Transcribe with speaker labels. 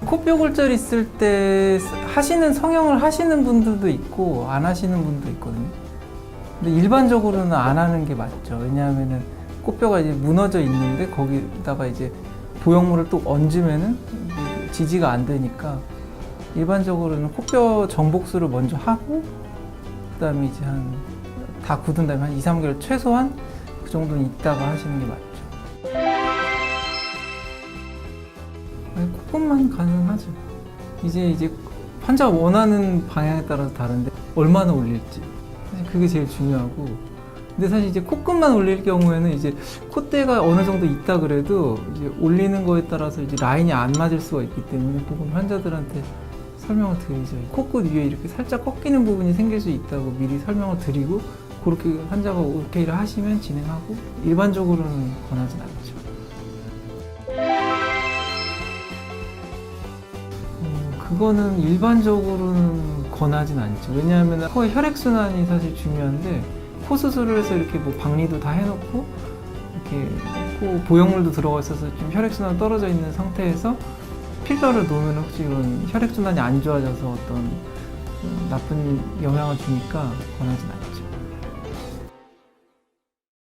Speaker 1: 코뼈 골절 있을 때 하시는 성형을 하시는 분들도 있고 안 하시는 분도 있거든요. 근데 일반적으로는 안 하는 게 맞죠. 왜냐하면은 코뼈가 이제 무너져 있는데 거기다가 이제 보형물을 또 얹으면은 지지가 안 되니까 일반적으로는 코뼈 정복술을 먼저 하고 그다음에 이제 다 굳은 다음에 한 2, 3개월 최소한 그 정도는 있다가 하시는 게 맞죠. 아니, 콧끝만 가능하죠. 이제 환자가 원하는 방향에 따라서 다른데 얼마나 올릴지 사실 그게 제일 중요하고, 근데 사실 이제 코끝만 올릴 경우에는 이제 콧대가 어느 정도 있다 그래도 이제 올리는 거에 따라서 이제 라인이 안 맞을 수가 있기 때문에 그건 환자들한테 설명을 드리죠. 코끝 위에 이렇게 살짝 꺾이는 부분이 생길 수 있다고 미리 설명을 드리고 그렇게 환자가 오케이를 하시면 진행하고, 일반적으로는 권하진 않죠. 그거는 일반적으로는 권하진 않죠. 왜냐하면 코의 혈액순환이 사실 중요한데 코 수술을 해서 이렇게 뭐 박리도 다 해놓고 이렇게 코 보형물도 들어가 있어서 좀 혈액순환 떨어져 있는 상태에서 필러를 놓으면 혹시 이런 혈액순환이 안 좋아져서 어떤 나쁜 영향을 주니까 권하진 않죠.